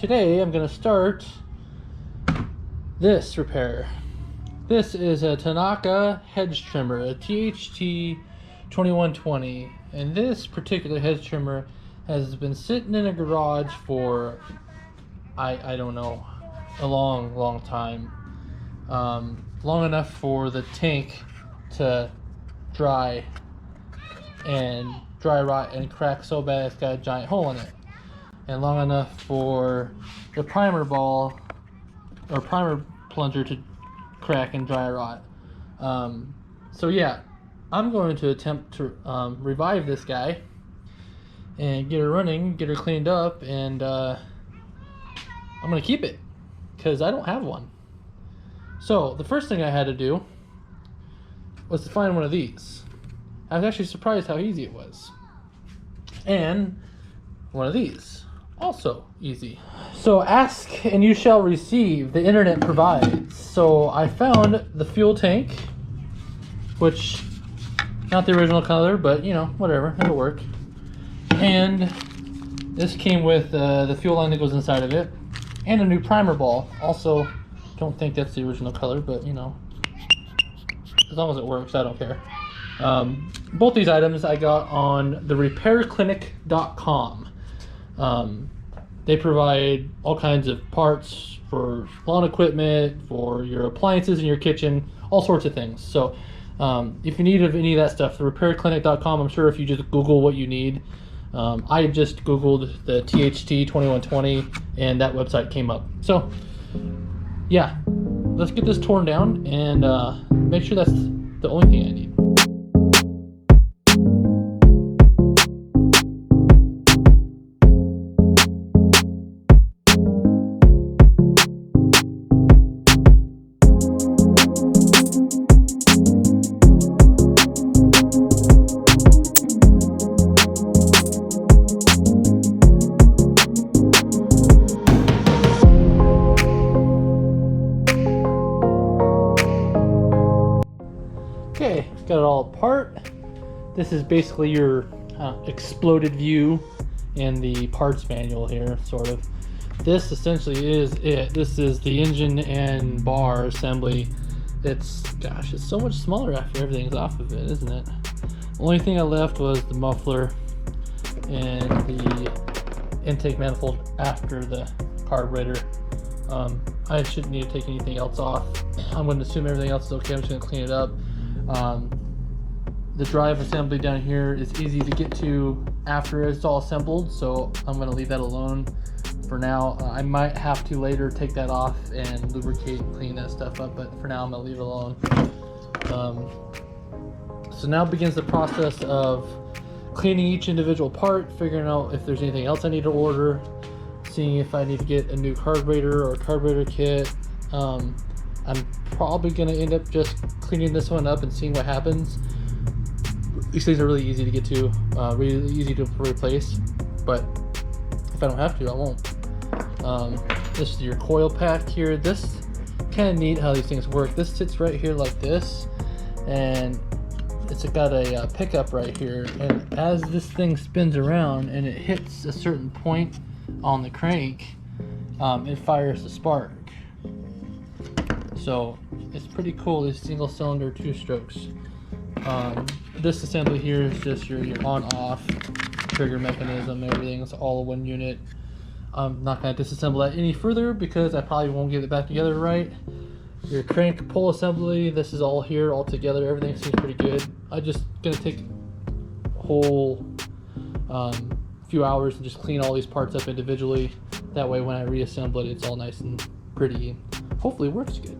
today I'm going to start this repair. This is a Tanaka hedge trimmer, a THT 2120, and this particular hedge trimmer has been sitting in a garage for I don't know, a long time, long enough for the tank to dry rot and crack so bad it's got a giant hole in it, and long enough for the primer ball or primer plunger to crack and dry rot. So yeah, I'm going to attempt to revive this guy and get her running, get her cleaned up, and I'm gonna keep it because I don't have one. So the first thing I had to do was to find one of these. I was actually surprised how easy it was. And one of these, also easy. So ask and you shall receive, the internet provides. So I found the fuel tank, which, not the original color, but you know, whatever, it'll work. And this came with the fuel line that goes inside of it, and a new primer ball. Also, don't think that's the original color, but you know, as long as it works, I don't care. Both these items I got on the repairclinic.com. They provide all kinds of parts for lawn equipment, for your appliances in your kitchen, all sorts of things. So if you need any of that stuff, the repairclinic.com, I'm sure if you just Google what you need, I just Googled the THT 2120 and that website came up. So yeah, let's get this torn down and make sure that's the only thing I need. Okay, got it all apart. This is basically your exploded view in the parts manual here, sort of. This essentially is it. This is the engine and bar assembly. It's, gosh, it's so much smaller after everything's off of it, isn't it? The only thing I left was the muffler and the intake manifold after the carburetor. I shouldn't need to take anything else off. I'm going to assume everything else is okay. I'm just going to clean it up. The drive assembly down here is easy to get to after it's all assembled, so I'm going to leave that alone for now. I might have to later take that off and lubricate and clean that stuff up, but for now I'm going to leave it alone. So now begins the process of cleaning each individual part, figuring out if there's anything else I need to order, seeing if I need to get a new carburetor or carburetor kit. I'm probably going to end up just cleaning this one up and seeing what happens. These things are really easy to get to, really easy to replace, but if I don't have to, I won't. This is your coil pack here. This kind of neat how these things work. This sits right here like this, and it's got a pickup right here, and as this thing spins around and it hits a certain point on the crank, it fires the spark. So it's pretty cool. These single cylinder 2 strokes. This assembly here is just your on-off trigger mechanism. Everything's all one unit. I'm not going to disassemble that any further because I probably won't get it back together right. Your crank pull assembly, this is all here all together. Everything seems pretty good. I'm just going to take a whole few hours and just clean all these parts up individually. That way when I reassemble it, it's all nice and pretty. Hopefully it works good.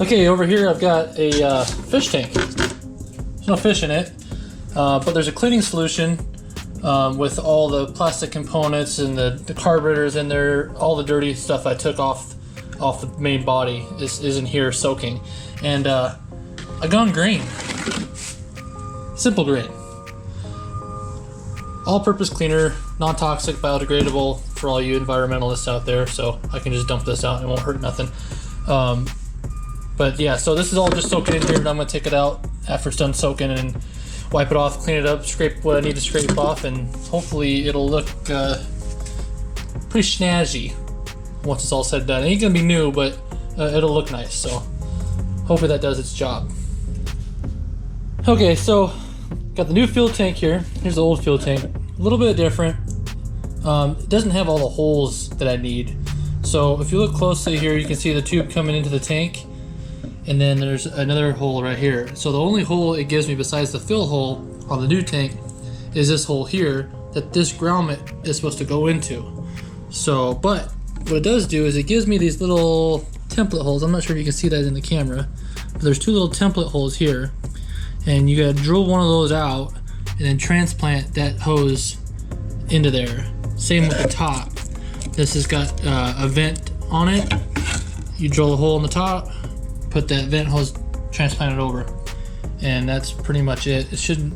Okay, over here I've got a fish tank. There's no fish in it, but there's a cleaning solution with all the plastic components and the carburetors in there. All the dirty stuff I took off the main body is in here soaking. And I gone green. Simple green. All-purpose cleaner, non-toxic, biodegradable for all you environmentalists out there, so I can just dump this out and it won't hurt nothing. But yeah, so this is all just soaking in here, and I'm going to take it out after it's done soaking and wipe it off, clean it up, scrape what I need to scrape off, and hopefully it'll look pretty snazzy once it's all said and done. It ain't gonna be new, but it'll look nice, so hopefully that does its job. Okay, so got the new fuel tank here. Here's the old fuel tank. A little bit different. It doesn't have all the holes that I need. So if you look closely here, you can see the tube coming into the tank, and then there's another hole right here. So the only hole it gives me besides the fill hole on the new tank is this hole here that this grommet is supposed to go into. So, but what it does do is it gives me these little template holes. I'm not sure if you can see that in the camera, but there's two little template holes here, and you gotta drill one of those out and then transplant that hose into there. Same with the top. This has got a vent on it. You drill a hole in the top, put that vent hose, transplant it over, and that's pretty much it. It shouldn't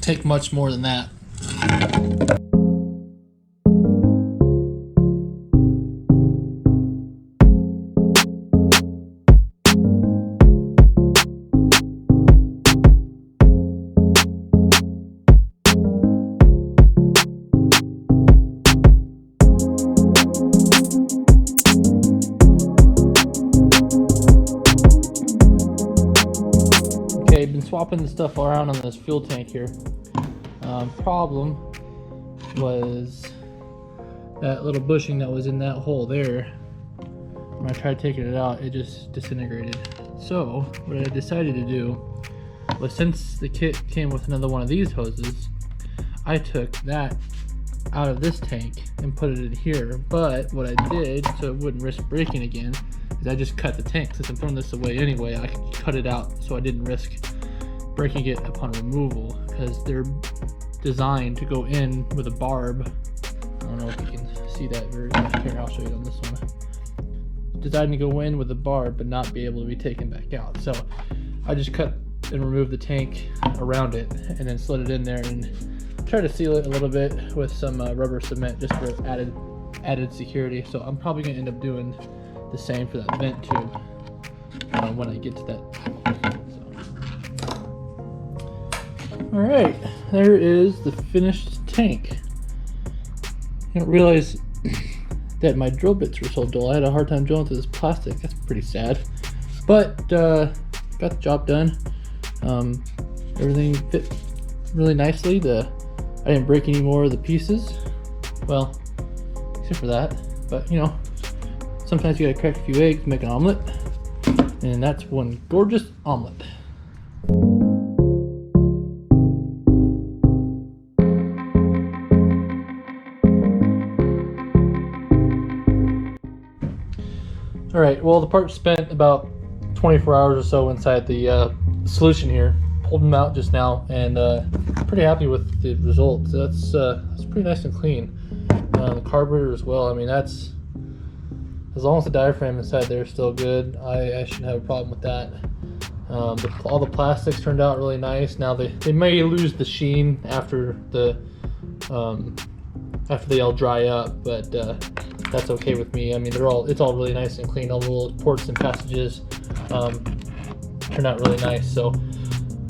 take much more than that. Okay, been swapping the stuff around on this fuel tank here. Problem was that little bushing that was in that hole there. When I tried taking it out, it just disintegrated. So what I decided to do was, since the kit came with another one of these hoses, I took that out of this tank and put it in here. But what I did, so it wouldn't risk breaking again, is I just cut the tank. Since I'm throwing this away anyway, I could cut it out so I didn't risk breaking it upon removal, because they're designed to go in with a barb. I don't know if you can see that very well. Here, I'll show you on this one. Designed to go in with a barb but not be able to be taken back out. So I just cut and removed the tank around it and then slid it in there and try to seal it a little bit with some rubber cement just for added security. So I'm probably going to end up doing the same for that vent tube when I get to that. All right, there is the finished tank. I didn't realize that my drill bits were so dull. I had a hard time drilling through this plastic. That's pretty sad. But got the job done. Everything fit really nicely. I didn't break any more of the pieces. Well, except for that. But you know, sometimes you gotta crack a few eggs, make an omelet, and that's one gorgeous omelet. All right, well, the part spent about 24 hours or so inside the solution here. Pulled them out just now, and pretty happy with the results. That's pretty nice and clean. The carburetor as well. I mean, that's, as long as the diaphragm inside there is still good, I shouldn't have a problem with that. All the plastics turned out really nice. Now they may lose the sheen after they all dry up, but that's okay with me. I mean, it's all really nice and clean. All the little ports and passages turned out really nice. So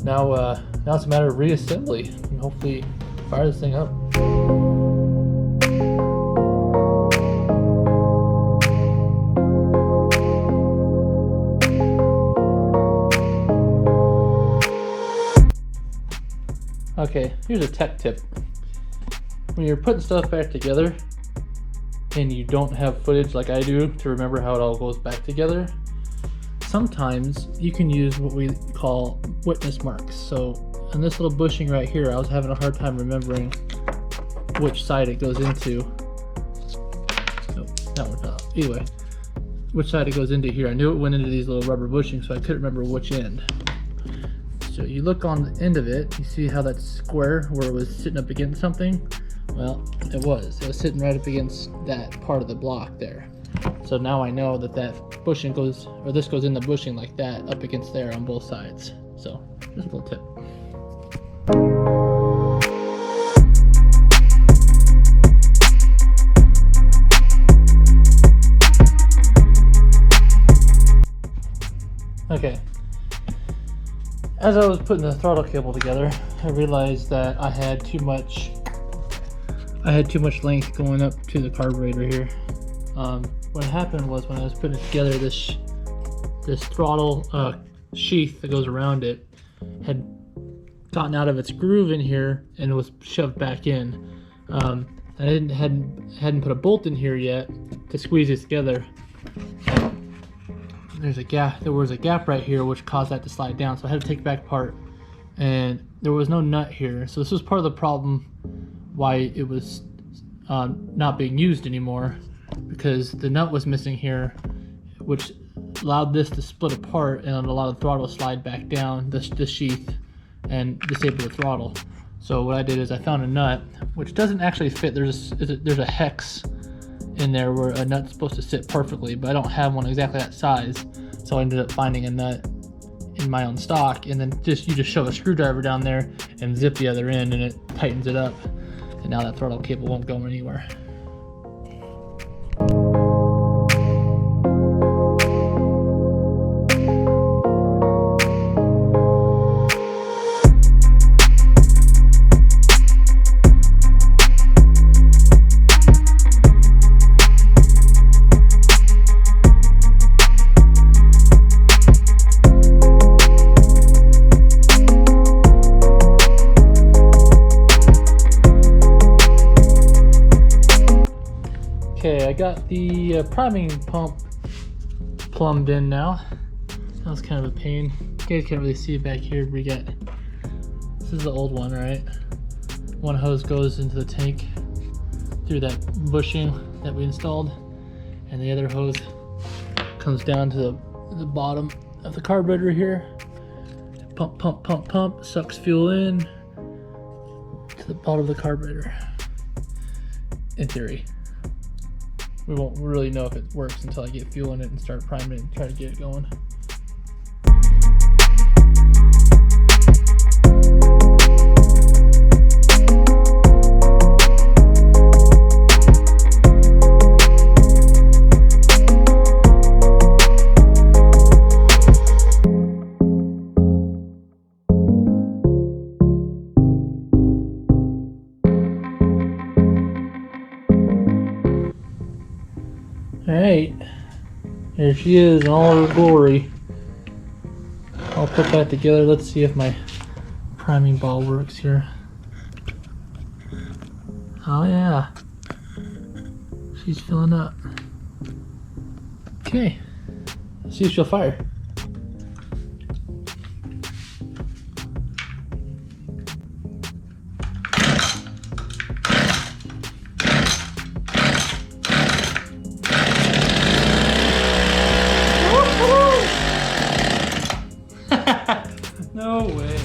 now it's a matter of reassembly and hopefully fire this thing up. Okay, here's a tech tip. When you're putting stuff back together and you don't have footage like I do to remember how it all goes back together, sometimes you can use what we call witness marks. So on this little bushing right here, I was having a hard time remembering which side it goes into. Nope, that one's not. Either way, which side it goes into here. I knew it went into these little rubber bushings, so I couldn't remember which end. So you look on the end of it, you see how that's square where it was sitting up against something? Well, it was sitting right up against that part of the block there. So now I know that bushing goes, or this goes in the bushing like that, up against there on both sides. So just a little tip. Okay. As I was putting the throttle cable together, I realized that I had too much I had too much length going up to the carburetor here. What happened was when I was putting together this throttle sheath that goes around it had gotten out of its groove in here and was shoved back in. I hadn't put a bolt in here yet to squeeze it together. There's a gap. There was a gap right here which caused that to slide down, so I had to take it back apart, and there was no nut here. So this was part of the problem why it was not being used anymore, because the nut was missing here, which allowed this to split apart and allowed the throttle to slide back down the sheath and disable the throttle. So what I did is I found a nut which doesn't actually fit. There's a hex in there where a nut's supposed to sit perfectly, but I don't have one exactly that size, so I ended up finding a nut in my own stock, and then you just shove a screwdriver down there and zip the other end and it tightens it up, and now that throttle cable won't go anywhere. Okay, I got the priming pump plumbed in now. That was kind of a pain. You guys can't really see it back here, but this is the old one, right? One hose goes into the tank through that bushing that we installed, and the other hose comes down to the bottom of the carburetor here. Pump, pump, pump, pump, sucks fuel in to the bottom of the carburetor, in theory. We won't really know if it works until I get fuel in it and start priming it and try to get it going. Alright, here she is in all her glory. I'll put that together. Let's see if my priming ball works here. Oh yeah, she's filling up. Okay, let's see if she'll fire. No way.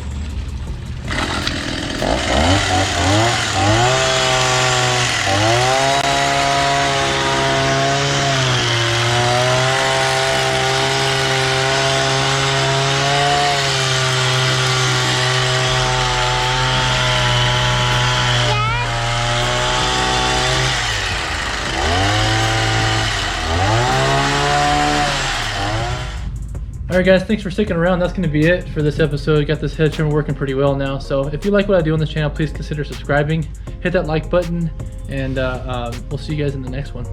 Alright guys, thanks for sticking around. That's going to be it for this episode. Got this head trimmer working pretty well now. So if you like what I do on this channel, please consider subscribing. Hit that like button, and we'll see you guys in the next one.